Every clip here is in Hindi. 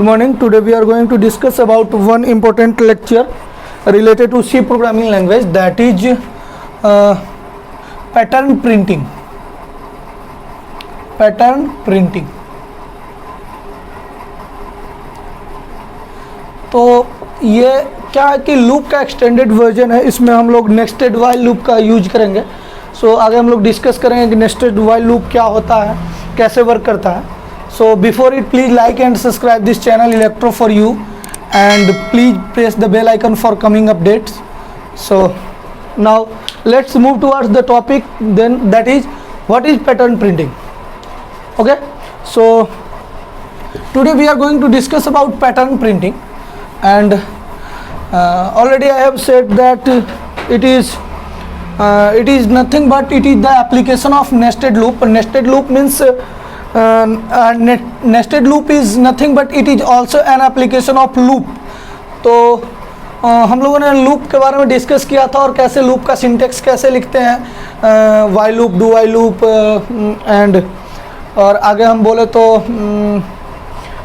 morning. Today we are going to discuss about one important lecture related to C programming language, that is pattern printing. Pattern printing. तो ये क्या है कि लूप का एक्सटेंडेड वर्जन है, इसमें हम लोग नेस्टेड वाइल लूप का यूज करेंगे. सो आगे हम लोग डिस्कस करेंगे कि नेस्टेड वाइल लूप क्या होता है, कैसे वर्क करता है. So before it, please like and subscribe this channel Electro for you, and please press the bell icon for coming updates. So now let's move towards the topic, then, that is what is pattern printing. Okay, so today we are going to discuss about pattern printing, and already I have said that it is nothing but it is the application of nested loop. Nested loop means nested loop is nothing but it is also an application of loop. तो हम लोगों ने लूप के बारे में डिस्कस किया था और कैसे लूप का सिंटेक्स कैसे लिखते हैं, while loop, do while loop and, और आगे हम बोले तो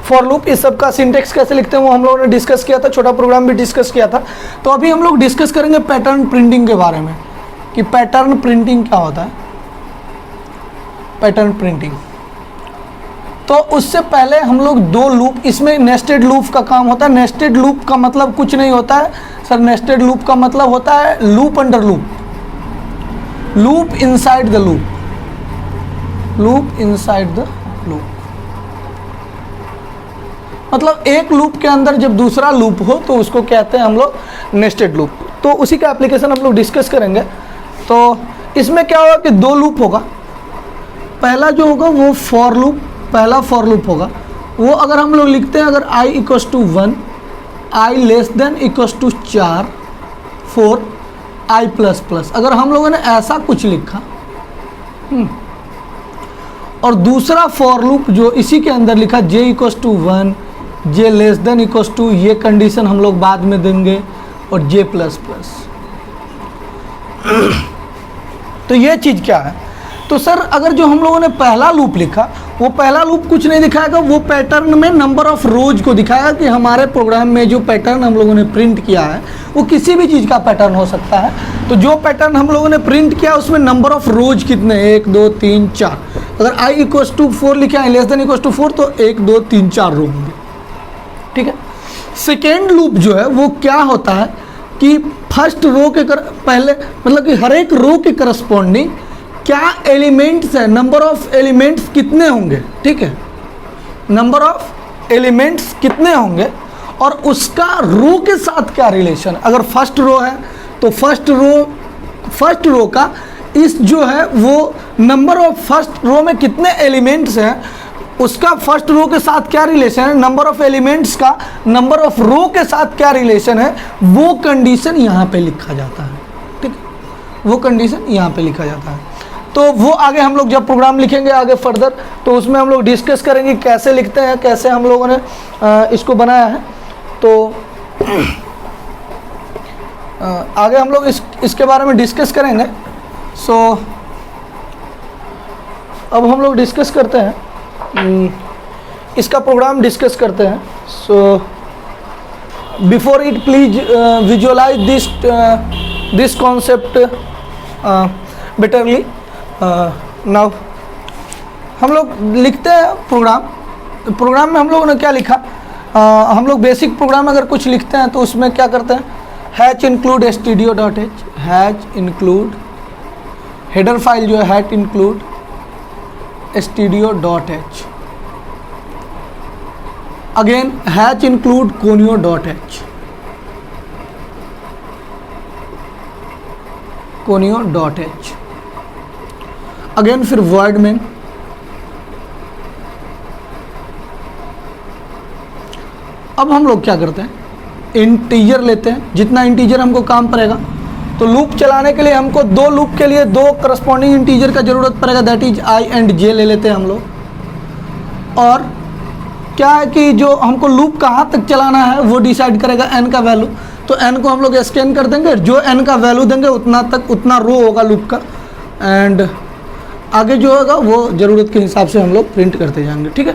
फॉर लूप, इस सब का सिंटेक्स कैसे लिखते हैं वो हम लोगों ने डिस्कस किया था, छोटा प्रोग्राम भी डिस्कस किया था. तो अभी हम लोग डिस्कस करेंगे पैटर्न प्रिंटिंग के बारे में कि पैटर्न प्रिंटिंग क्या होता है. पैटर्न प्रिंटिंग, तो उससे पहले हम लोग दो लूप, इसमें नेस्टेड लूप का काम होता है. नेस्टेड लूप का मतलब कुछ नहीं होता है सर, नेस्टेड लूप का मतलब होता है loop under loop, loop inside the loop, loop inside the loop. मतलब एक लूप के अंदर जब दूसरा लूप हो तो उसको कहते हैं हम लोग नेस्टेड लूप. तो उसी का एप्लीकेशन हम लोग डिस्कस करेंगे. तो इसमें क्या होगा कि दो लूप होगा. पहला जो होगा वो फॉर लूप, पहला फॉर लूप होगा. वो अगर हम लोग लिखते हैं, अगर i equals to 1, i less than equals to 4, 4, i plus plus, अगर हम लोगों ने ऐसा कुछ लिखा और दूसरा फॉर लूप जो इसी के अंदर लिखा j equals to 1, j less than equals to, ये कंडीशन हम लोग बाद में देंगे, और j प्लस प्लस. तो ये चीज़ क्या है. तो सर अगर जो हम लोगों ने पहला लूप लिखा, वो पहला लूप कुछ नहीं दिखाएगा, वो पैटर्न में नंबर ऑफ रोज को दिखाएगा कि हमारे प्रोग्राम में जो पैटर्न हम लोगों ने प्रिंट किया है वो किसी भी चीज़ का पैटर्न हो सकता है. तो जो पैटर्न हम लोगों ने प्रिंट किया उसमें नंबर ऑफ रोज कितने, 1 2 3 4. अगर i इक्वस टू 4 लिखा है, लेस देन इक्वस टू 4, तो 1 2 3 4 रो होंगे. ठीक है. सेकेंड लूप जो है वो क्या होता है कि फर्स्ट रो के पहले, मतलब कि हर एक रो के करस्पॉन्डिंग क्या एलिमेंट्स है, नंबर ऑफ एलिमेंट्स कितने होंगे. ठीक है, नंबर ऑफ एलिमेंट्स कितने होंगे और उसका रो के साथ क्या रिलेशन. अगर फर्स्ट रो है तो फर्स्ट रो का इस जो है वो नंबर ऑफ फर्स्ट रो में कितने एलिमेंट्स हैं, उसका फर्स्ट रो के साथ क्या रिलेशन है, नंबर ऑफ एलिमेंट्स का नंबर ऑफ रो के साथ क्या रिलेशन है, वो कंडीशन यहाँ पे लिखा जाता है. ठीक है, वो कंडीशन यहाँ पे लिखा जाता है. तो वो आगे हम लोग जब प्रोग्राम लिखेंगे आगे फर्दर, तो उसमें हम लोग डिस्कस करेंगे कैसे लिखते हैं, कैसे हम लोगों ने इसको बनाया है. तो आगे हम लोग इसके बारे में डिस्कस करेंगे. सो अब हम लोग डिस्कस करते हैं, इसका प्रोग्राम डिस्कस करते हैं. So before it please visualise this concept betterly. Now हम लोग लिखते हैं प्रोग्राम में हम लोगों ने क्या लिखा, हम लोग बेसिक प्रोग्राम अगर कुछ लिखते हैं तो उसमें क्या करते हैं, hatch include stdio.h, hatch include header file जो है hatch include stdio.h, again hatch include conio.h, conio.h, again फिर वर्ड में. अब हम लोग क्या करते हैं, इंटीजर लेते हैं, जितना इंटीजर हमको काम पड़ेगा. तो लूप चलाने के लिए हमको दो लूप के लिए दो करस्पॉन्डिंग इंटीजर का ज़रूरत पड़ेगा, that is i and j ले लेते हैं हम लोग. और क्या है कि जो हमको लूप कहाँ तक चलाना है वो डिसाइड करेगा n का वैल्यू. तो n को हम लोग स्कैन कर देंगे, जो n का वैल्यू देंगे उतना रो होगा लूप का, एंड आगे जो होगा वो ज़रूरत के हिसाब से हम लोग प्रिंट करते जाएंगे. ठीक है.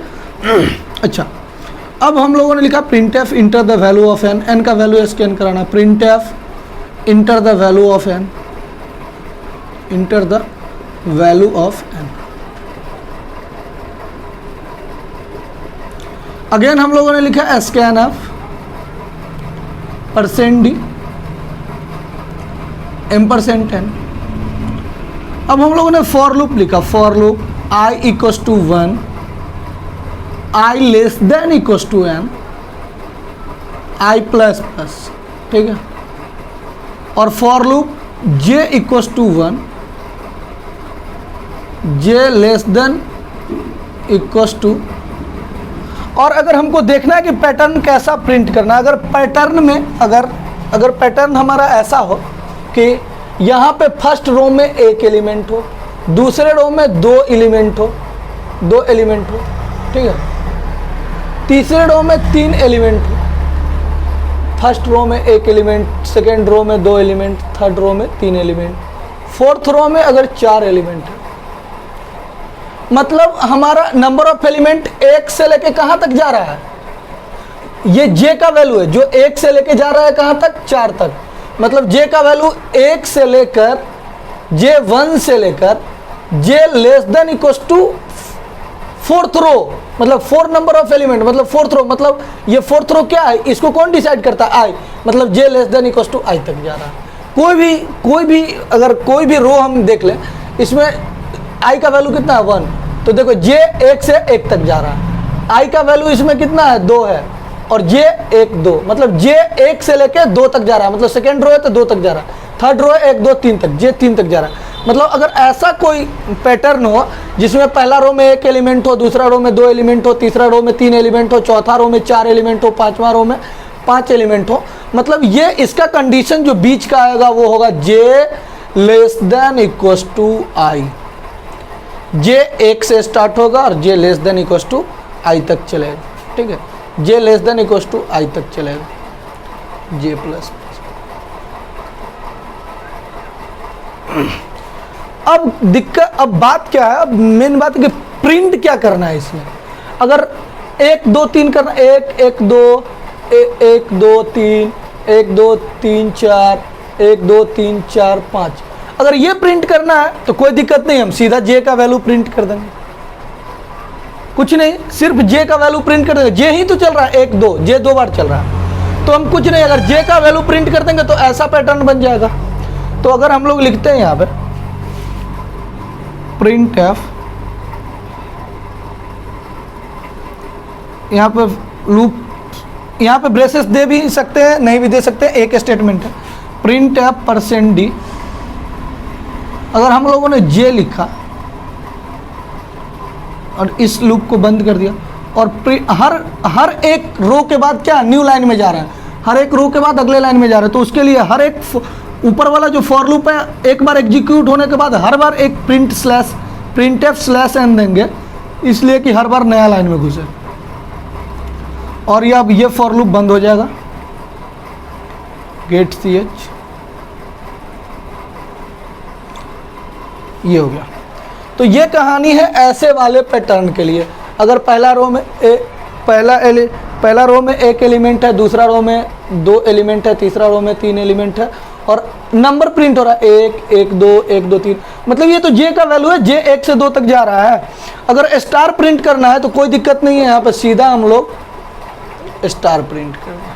अच्छा, अब हम लोगों ने लिखा print f enter the value of n, n का वैल्यू स्कैन कराना, print f enter the value of n, enter the value of n. Again हम लोगों ने लिखा scan f percent d ampersand n. अब हम लोगों ने फॉर लूप लिखा, for loop i equals to 1, i less than equals to n, i plus plus, ठीक है। और for loop j equals to 1, J less than equals to. और अगर हमको देखना है कि पैटर्न कैसा प्रिंट करना है, अगर पैटर्न में अगर पैटर्न हमारा ऐसा हो कि यहाँ पे फर्स्ट रो में एक एलिमेंट हो, दूसरे रो में दो एलिमेंट हो, ठीक है, तीसरे रो में 3 एलिमेंट हो, फर्स्ट रो में एक एलिमेंट, सेकेंड रो में 2 एलिमेंट, थर्ड रो में 3 एलिमेंट, फोर्थ रो में अगर 4 एलिमेंट है, मतलब हमारा नंबर ऑफ एलिमेंट 1 से लेके कहाँ तक जा रहा है, ये जे का वैल्यू है जो 1 से लेके जा रहा है कहाँ तक, 4 तक। मतलब जे का वैल्यू 1 से लेकर जे 1 से लेकर J less than equal to fourth row, मतलब 4 नंबर ऑफ एलिमेंट, मतलब फोर्थ रो, मतलब ये फोर्थ रो क्या है, इसको कौन डिसाइड करता है, आई, मतलब जे लेस देन इक्वल टू आई तक जा रहा है। कोई भी रो हम देख लें, इसमें आई का वैल्यू कितना है 1, तो देखो जे 1 से 1 तक जा रहा है, आई का वैल्यू इसमें कितना है 2 है, और जे 1 2, मतलब जे 1 से लेके 2 तक जा रहा है, मतलब सेकेंड रो है तो 2 तक जा रहा है, थर्ड रो है 1 2 3 तक, जे 3 तक जा रहा है। मतलब अगर ऐसा कोई पैटर्न हो जिसमें पहला रो में 1 एलिमेंट हो, दूसरा रो में 2 एलिमेंट हो, तीसरा रो में 3 एलिमेंट हो, चौथा रो में 4 एलिमेंट हो, पांचवा रो में 5 एलिमेंट हो, मतलब ये इसका कंडीशन जो बीच का आएगा वो होगा J less than equal to आई। जे 1 से स्टार्ट होगा और जे लेस देन इक्वल टू आई तक चलेगा, ठीक है, J less than equal to आई तक चलेगा, जे प्लस। अब बात क्या है, अब मेन बात है कि प्रिंट क्या करना है इसमें। अगर 1 2 3 करना, 1 1 2 1 2 3 1 2 3 4 1 2 3 4 5, अगर ये प्रिंट करना है तो कोई दिक्कत नहीं, हम सीधा जे का वैल्यू प्रिंट कर देंगे, कुछ नहीं, सिर्फ जे का वैल्यू प्रिंट कर देंगे। जे ही तो चल रहा है 1 2, जे 2 बार चल रहा है, तो हम कुछ नहीं, अगर जे का वैल्यू प्रिंट कर देंगे तो ऐसा पैटर्न बन जाएगा। तो अगर हम लोग लिखते हैं यहाँ पे प्रिंट एफ, यहाँ पे लूप, यहाँ पे ब्रेसेस दे भी सकते हैं नहीं भी दे सकते हैं, एक स्टेटमेंट है प्रिंट एफ परसेंट डी। अगर हम लोगों ने जे लिखा और इस लूप को बंद कर दिया और हर एक रो के बाद क्या न्यू लाइन में जा रहा है, हर एक रो के बाद अगले लाइन में जा रहा है, तो उसके लिए हर एक ऊपर वाला जो फॉर लूप है एक बार एग्जीक्यूट होने के बाद हर बार एक प्रिंट एफ स्लैश एन देंगे, इसलिए कि हर बार नया लाइन में घुसे, और ये अब ये फॉर लूप बंद हो जाएगा, गेट सी एच, ये हो गया। तो ये कहानी है ऐसे वाले पैटर्न के लिए। अगर पहला रो में पहला रो में 1 एलिमेंट है, दूसरा रो में 2 एलिमेंट है, तीसरा रो में 3 एलिमेंट है, और नंबर प्रिंट हो रहा है 1 1 2 1 2 3, मतलब ये तो जे का वैल्यू है, जे 1 से 2 तक जा रहा है। अगर स्टार प्रिंट करना है तो कोई दिक्कत नहीं है, यहाँ पर सीधा हम लोग स्टार प्रिंट करेंगे।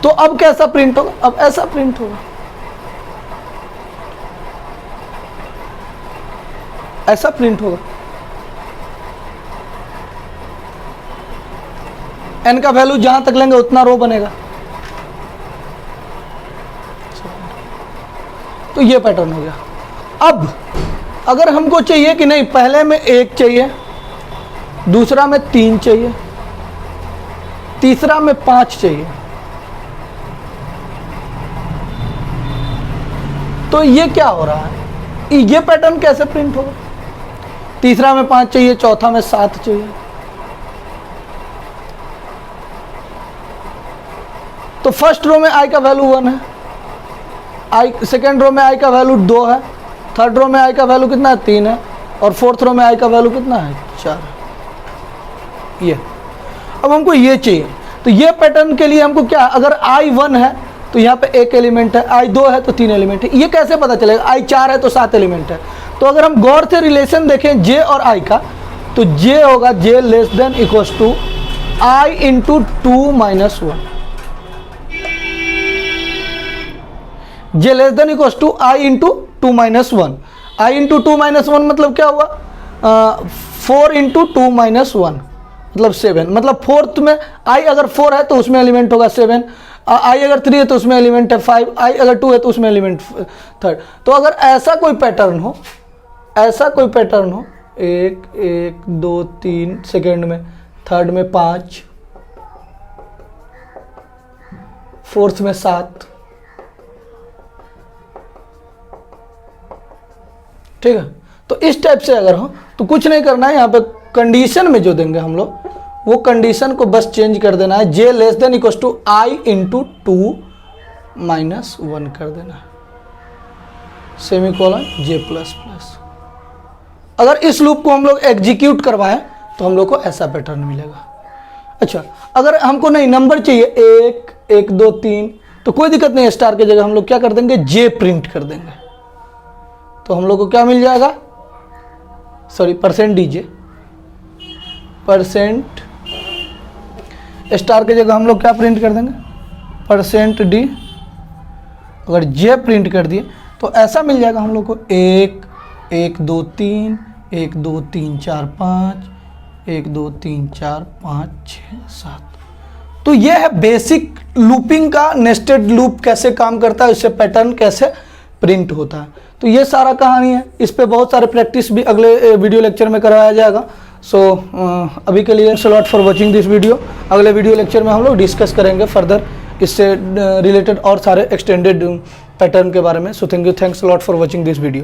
तो अब कैसा प्रिंट होगा, अब ऐसा प्रिंट होगा, ऐसा प्रिंट होगा। एन का वैल्यू जहां तक लेंगे उतना रो बनेगा। तो ये पैटर्न हो गया। अब अगर हमको चाहिए कि नहीं, पहले में 1 चाहिए, दूसरा में 3 चाहिए, तीसरा में 5 चाहिए, तो ये क्या हो रहा है, ये पैटर्न कैसे प्रिंट होगा। तीसरा में 5 चाहिए, चौथा में 7 चाहिए, तो फर्स्ट रो में आई का वैल्यू 1 है, आई सेकेंड रो में आई का वैल्यू 2 है, थर्ड रो में आई का वैल्यू कितना है 3 है, और फोर्थ रो में आई का वैल्यू कितना है 4। ये अब हमको ये चाहिए, तो ये पैटर्न के लिए हमको क्या, अगर आई 1 है तो यहाँ पे एक एलिमेंट है, आई 2 है तो 3 एलिमेंट है। ये कैसे पता चलेगा, आई 4 है तो 7 एलिमेंट है। तो अगर हम गौर से रिलेशन देखें जे और आई का, तो जे होगा J less than equals to I into 2 minus 1। J less than equals to I into 2 minus 1। I into 2 minus 1 मतलब क्या हुआ, 4 इंटू 2 माइनस 1 मतलब 7। मतलब फोर्थ में आई अगर 4 है तो उसमें एलिमेंट होगा 7, आई अगर 3 है तो उसमें एलिमेंट है 5, आई अगर 2 है तो उसमें एलिमेंट 3। तो अगर ऐसा कोई पैटर्न हो, ऐसा कोई पैटर्न हो, 1 1 2 3, सेकेंड में, थर्ड में 5, फोर्थ में 7, ठीक है। तो इस टाइप से अगर हो तो कुछ नहीं करना है, यहाँ पे कंडीशन में जो देंगे हम लोग वो कंडीशन को बस चेंज कर देना है, J less than equal to I into 2 minus 1 कर देना है, semicolon J plus plus. अगर इस लूप को हम लोग एग्जीक्यूट करवाएं तो हम लोग को ऐसा पैटर्न मिलेगा। अच्छा, अगर हमको नहीं नंबर चाहिए 1 1 2 3, तो कोई दिक्कत नहीं है, स्टार की जगह हम लोग क्या कर देंगे, जे प्रिंट कर देंगे। तो हम लोग को क्या मिल जाएगा, sorry percent DJ, percent star की जगह हम लोग क्या प्रिंट कर देंगे, परसेंट डी। अगर जे प्रिंट कर दिए तो ऐसा मिल जाएगा हम लोग को 1 1 2 3 1 2 3 4 5 1 2 3 4 5 6 7। तो ये है बेसिक लूपिंग का, नेस्टेड लूप कैसे काम करता है, उससे पैटर्न कैसे प्रिंट होता है। तो ये सारा कहानी है, इस पे बहुत सारे प्रैक्टिस भी अगले वीडियो लेक्चर में कराया जाएगा। सो अभी के लिए thanks a lot for watching this video. अगले वीडियो लेक्चर में हम लोग डिस्कस करेंगे फर्दर इससे रिलेटेड और सारे एक्सटेंडेड पैटर्न के बारे में। So thanks a lot for watching this video.